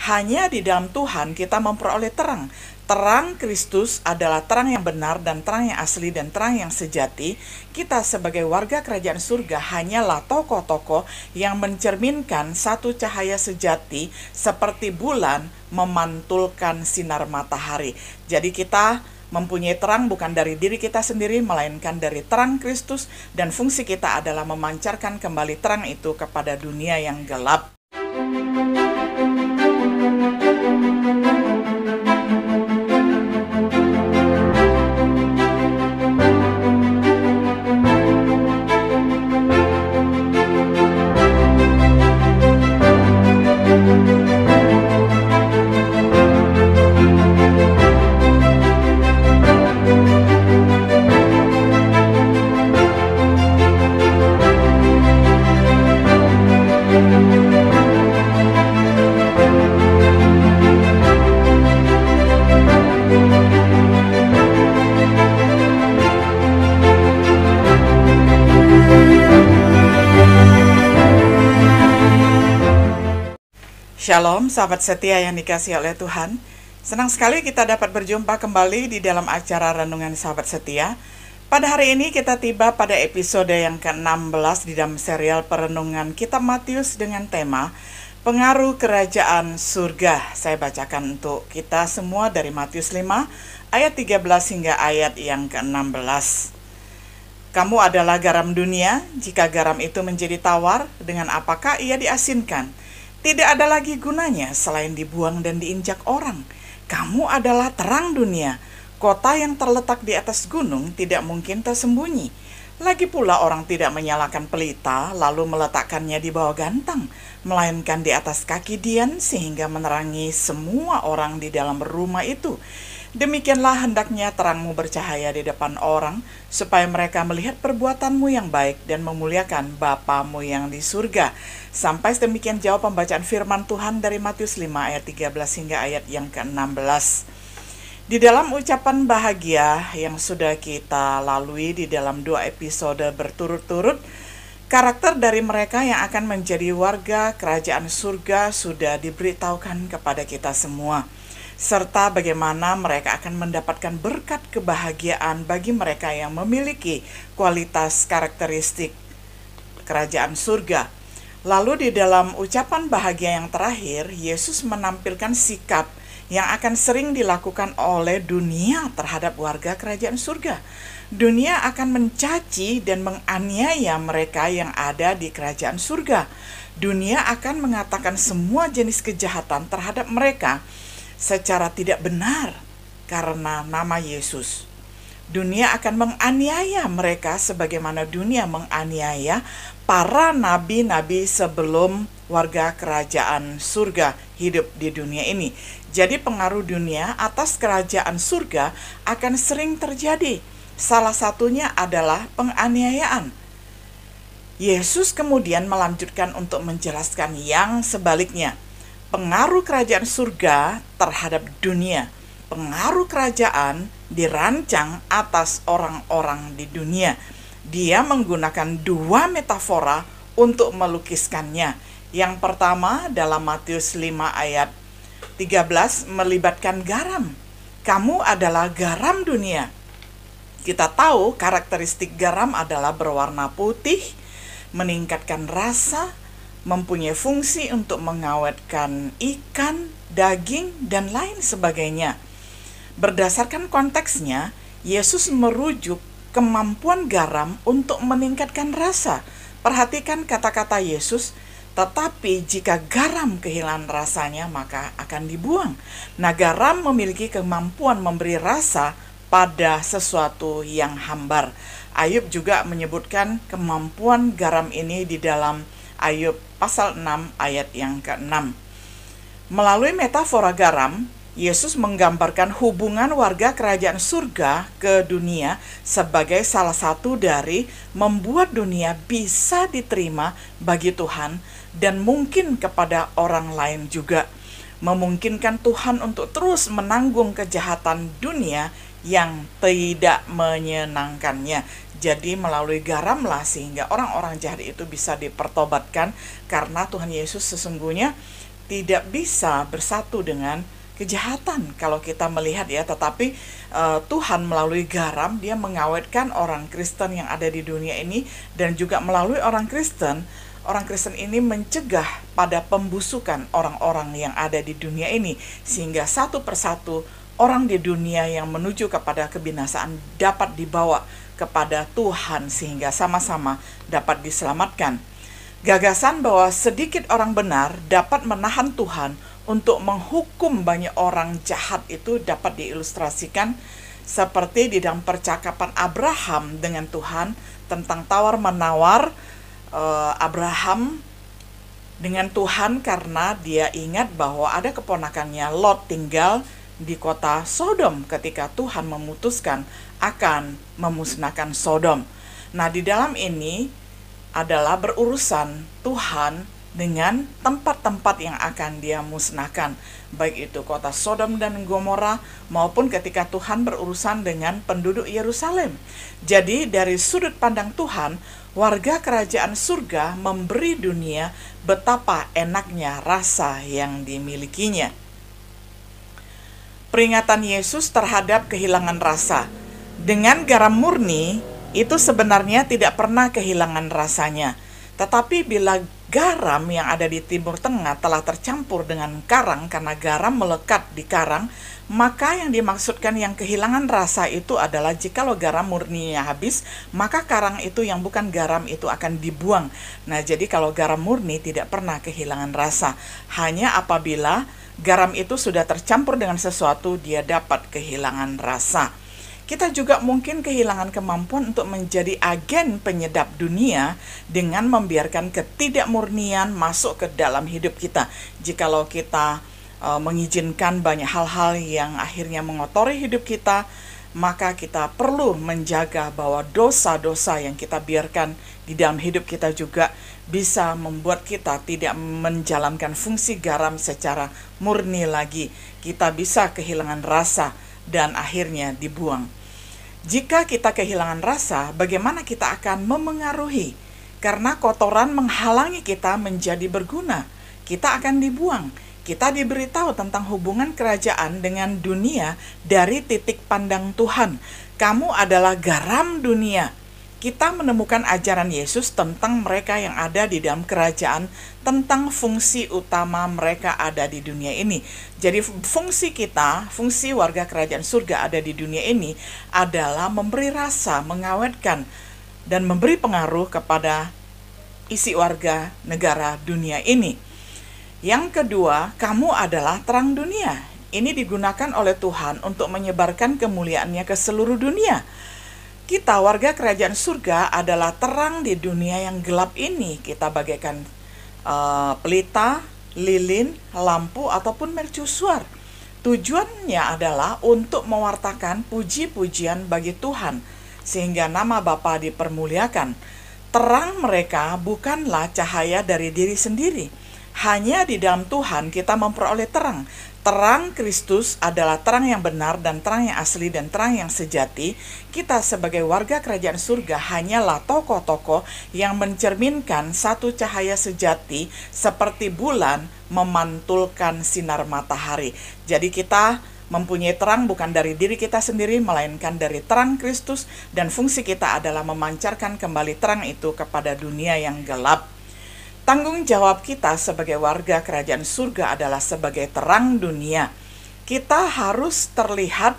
Hanya di dalam Tuhan kita memperoleh terang. Terang Kristus adalah terang yang benar dan terang yang asli dan terang yang sejati. Kita sebagai warga kerajaan surga hanyalah tokoh-tokoh yang mencerminkan satu cahaya sejati seperti bulan memantulkan sinar matahari. Jadi kita mempunyai terang bukan dari diri kita sendiri, melainkan dari terang Kristus, dan fungsi kita adalah memancarkan kembali terang itu kepada dunia yang gelap. Shalom, sahabat setia yang dikasihi oleh Tuhan. Senang sekali kita dapat berjumpa kembali di dalam acara Renungan Sahabat Setia. Pada hari ini kita tiba pada episode yang ke-16 di dalam serial perenungan Kitab Matius dengan tema Pengaruh Kerajaan Surga. Saya bacakan untuk kita semua dari Matius 5 ayat 13 hingga ayat yang ke-16. Kamu adalah garam dunia. Jika garam itu menjadi tawar, dengan apakah ia diasinkan? Tidak ada lagi gunanya selain dibuang dan diinjak orang. Kamu adalah terang dunia. Kota yang terletak di atas gunung tidak mungkin tersembunyi. Lagi pula orang tidak menyalakan pelita lalu meletakkannya di bawah gantang, melainkan di atas kaki dian sehingga menerangi semua orang di dalam rumah itu. Demikianlah hendaknya terangmu bercahaya di depan orang, supaya mereka melihat perbuatanmu yang baik dan memuliakan Bapamu yang di surga. Sampai demikian jauh pembacaan firman Tuhan dari Matius 5 ayat 13 hingga ayat yang ke-16. Di dalam ucapan bahagia yang sudah kita lalui di dalam 2 episode berturut-turut, karakter dari mereka yang akan menjadi warga kerajaan surga sudah diberitahukan kepada kita semua, serta bagaimana mereka akan mendapatkan berkat kebahagiaan bagi mereka yang memiliki kualitas karakteristik kerajaan surga. Lalu di dalam ucapan bahagia yang terakhir, Yesus menampilkan sikap yang akan sering dilakukan oleh dunia terhadap warga kerajaan surga. Dunia akan mencaci dan menganiaya mereka yang ada di kerajaan surga. Dunia akan mengatakan semua jenis kejahatan terhadap mereka secara tidak benar karena nama Yesus. Dunia akan menganiaya mereka sebagaimana dunia menganiaya para nabi-nabi sebelum warga kerajaan surga hidup di dunia ini. Jadi pengaruh dunia atas kerajaan surga akan sering terjadi. Salah satunya adalah penganiayaan. Yesus kemudian melanjutkan untuk menjelaskan yang sebaliknya. Pengaruh kerajaan surga terhadap dunia. Pengaruh kerajaan dirancang atas orang-orang di dunia. Dia menggunakan 2 metafora untuk melukiskannya. Yang pertama dalam Matius 5 ayat 13 melibatkan garam. Kamu adalah garam dunia. Kita tahu karakteristik garam adalah berwarna putih, meningkatkan rasa, mempunyai fungsi untuk mengawetkan ikan, daging, dan lain sebagainya. Berdasarkan konteksnya, Yesus merujuk kemampuan garam untuk meningkatkan rasa. Perhatikan kata-kata Yesus, tetapi jika garam kehilangan rasanya maka akan dibuang. Nah, garam memiliki kemampuan memberi rasa pada sesuatu yang hambar. Ayub juga menyebutkan kemampuan garam ini di dalam Ayub pasal 6 ayat yang ke-6. Melalui metafora garam, Yesus menggambarkan hubungan warga kerajaan surga ke dunia sebagai salah satu dari membuat dunia bisa diterima bagi Tuhan dan mungkin kepada orang lain juga. Memungkinkan Tuhan untuk terus menanggung kejahatan dunia yang tidak menyenangkannya. Jadi melalui garamlah sehingga orang-orang jahat itu bisa dipertobatkan, karena Tuhan Yesus sesungguhnya tidak bisa bersatu dengan kejahatan kalau kita melihat ya. Tetapi Tuhan melalui garam, dia mengawetkan orang Kristen yang ada di dunia ini, dan juga melalui orang Kristen ini mencegah pada pembusukan orang-orang yang ada di dunia ini, sehingga satu persatu orang di dunia yang menuju kepada kebinasaan dapat dibawa kepada Tuhan, sehingga sama-sama dapat diselamatkan. Gagasan bahwa sedikit orang benar dapat menahan Tuhan untuk menghukum banyak orang jahat itu dapat diilustrasikan seperti di dalam percakapan Abraham dengan Tuhan tentang tawar-menawar Abraham dengan Tuhan, karena dia ingat bahwa ada keponakannya Lot tinggal di kota Sodom ketika Tuhan memutuskan akan memusnahkan Sodom. Nah, di dalam ini adalah berurusan Tuhan dengan tempat-tempat yang akan dia musnahkan, baik itu kota Sodom dan Gomora maupun ketika Tuhan berurusan dengan penduduk Yerusalem. Jadi dari sudut pandang Tuhan, warga kerajaan surga memberi dunia betapa enaknya rasa yang dimilikinya. Peringatan Yesus terhadap kehilangan rasa. Dengan garam murni, itu sebenarnya tidak pernah kehilangan rasanya. Tetapi bila garam yang ada di Timur Tengah telah tercampur dengan karang, karena garam melekat di karang, maka yang dimaksudkan yang kehilangan rasa itu adalah jikalau garam murninya habis, maka karang itu yang bukan garam itu akan dibuang. Nah, jadi kalau garam murni tidak pernah kehilangan rasa. Hanya apabila garam itu sudah tercampur dengan sesuatu, dia dapat kehilangan rasa. Kita juga mungkin kehilangan kemampuan untuk menjadi agen penyedap dunia dengan membiarkan ketidakmurnian masuk ke dalam hidup kita. Jikalau kita mengizinkan banyak hal-hal yang akhirnya mengotori hidup kita, maka kita perlu menjaga bahwa dosa-dosa yang kita biarkan di dalam hidup kita juga bisa membuat kita tidak menjalankan fungsi garam secara murni lagi. Kita bisa kehilangan rasa dan akhirnya dibuang. Jika kita kehilangan rasa, bagaimana kita akan memengaruhi? Karena kotoran menghalangi kita menjadi berguna. Kita akan dibuang. Kita diberitahu tentang hubungan kerajaan dengan dunia dari titik pandang Tuhan. Kamu adalah garam dunia. Kita menemukan ajaran Yesus tentang mereka yang ada di dalam kerajaan, tentang fungsi utama mereka ada di dunia ini. Jadi fungsi kita, fungsi warga kerajaan surga ada di dunia ini adalah memberi rasa, mengawetkan, dan memberi pengaruh kepada isi warga negara dunia ini. Yang kedua, kamu adalah terang dunia. Ini digunakan oleh Tuhan untuk menyebarkan kemuliaannya ke seluruh dunia. Kita warga kerajaan surga adalah terang di dunia yang gelap ini. Kita bagaikan pelita, lilin, lampu, ataupun mercusuar. Tujuannya adalah untuk mewartakan puji-pujian bagi Tuhan, sehingga nama Bapa dipermuliakan. Terang mereka bukanlah cahaya dari diri sendiri. Hanya di dalam Tuhan kita memperoleh terang. Terang Kristus adalah terang yang benar dan terang yang asli dan terang yang sejati. Kita sebagai warga kerajaan surga hanyalah tokoh-tokoh yang mencerminkan satu cahaya sejati seperti bulan memantulkan sinar matahari. Jadi kita mempunyai terang bukan dari diri kita sendiri, melainkan dari terang Kristus, dan fungsi kita adalah memancarkan kembali terang itu kepada dunia yang gelap. Tanggung jawab kita sebagai warga kerajaan surga adalah sebagai terang dunia. Kita harus terlihat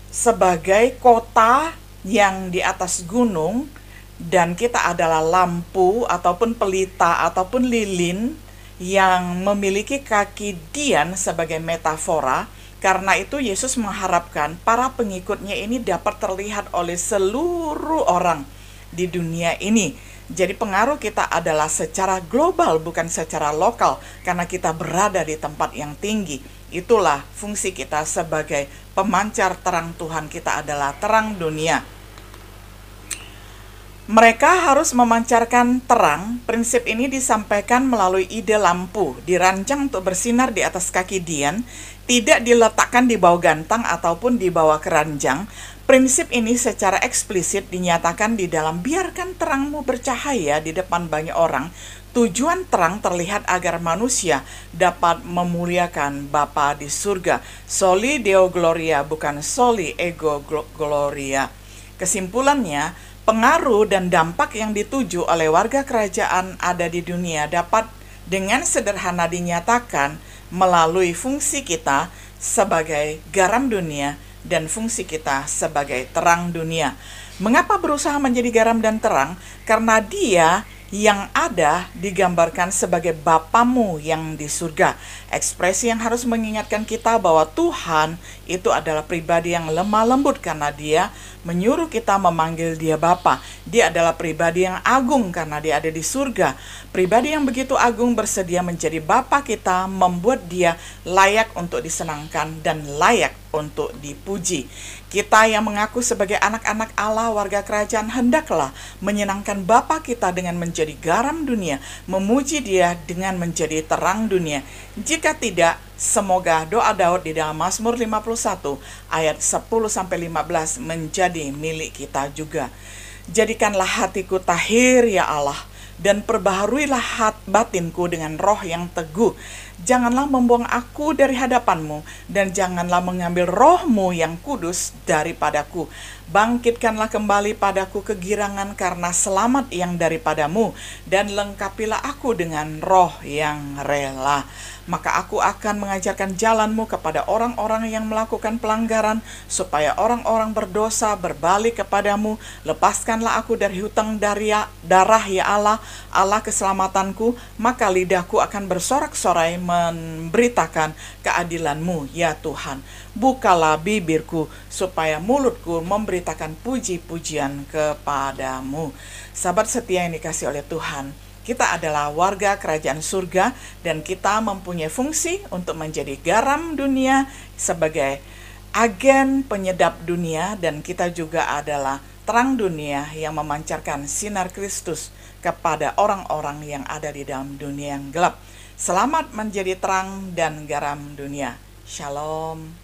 sebagai kota yang di atas gunung, dan kita adalah lampu ataupun pelita ataupun lilin yang memiliki kaki dian sebagai metafora. Karena itu Yesus mengharapkan para pengikutnya ini dapat terlihat oleh seluruh orang di dunia ini. Jadi pengaruh kita adalah secara global, bukan secara lokal, karena kita berada di tempat yang tinggi. Itulah fungsi kita sebagai pemancar terang Tuhan. Kita adalah terang dunia. Mereka harus memancarkan terang. Prinsip ini disampaikan melalui ide lampu, dirancang untuk bersinar di atas kaki dian, tidak diletakkan di bawah gantang ataupun di bawah keranjang. Prinsip ini secara eksplisit dinyatakan di dalam biarkan terangmu bercahaya di depan banyak orang. Tujuan terang terlihat agar manusia dapat memuliakan Bapa di surga. Soli Deo Gloria, bukan soli ego gloria. Kesimpulannya, pengaruh dan dampak yang dituju oleh warga kerajaan ada di dunia dapat dengan sederhana dinyatakan melalui fungsi kita sebagai garam dunia dan fungsi kita sebagai terang dunia. Mengapa berusaha menjadi garam dan terang? Karena Dia yang ada digambarkan sebagai Bapamu yang di surga. Ekspresi yang harus mengingatkan kita bahwa Tuhan itu adalah pribadi yang lemah lembut karena Dia menyuruh kita memanggil Dia Bapa. Dia adalah pribadi yang agung karena Dia ada di surga. Pribadi yang begitu agung bersedia menjadi Bapa kita, membuat Dia layak untuk disenangkan dan layak untuk dipuji. Kita yang mengaku sebagai anak-anak Allah, warga kerajaan, hendaklah menyenangkan Bapa kita dengan menjadi garam dunia, memuji Dia dengan menjadi terang dunia. Jika tidak, semoga doa Daud di dalam Mazmur 51 ayat 10-15 menjadi milik kita juga. Jadikanlah hatiku tahir ya Allah, dan perbaharuilah batinku dengan roh yang teguh. Janganlah membuang aku dari hadapanmu, dan janganlah mengambil rohmu yang kudus daripadaku. Bangkitkanlah kembali padaku kegirangan karena selamat yang daripadamu, dan lengkapilah aku dengan roh yang rela. Maka aku akan mengajarkan jalanmu kepada orang-orang yang melakukan pelanggaran, supaya orang-orang berdosa berbalik kepadamu. Lepaskanlah aku dari hutang darah ya Allah, Allah keselamatanku. Maka lidahku akan bersorak-sorai memberitakan keadilanmu ya Tuhan. Bukalah bibirku supaya mulutku memberitakan puji-pujian kepadamu. Sahabat setia yang dikasih oleh Tuhan, kita adalah warga kerajaan surga dan kita mempunyai fungsi untuk menjadi garam dunia sebagai agen penyedap dunia, dan kita juga adalah terang dunia yang memancarkan sinar Kristus kepada orang-orang yang ada di dalam dunia yang gelap. Selamat menjadi terang dan garam dunia. Shalom.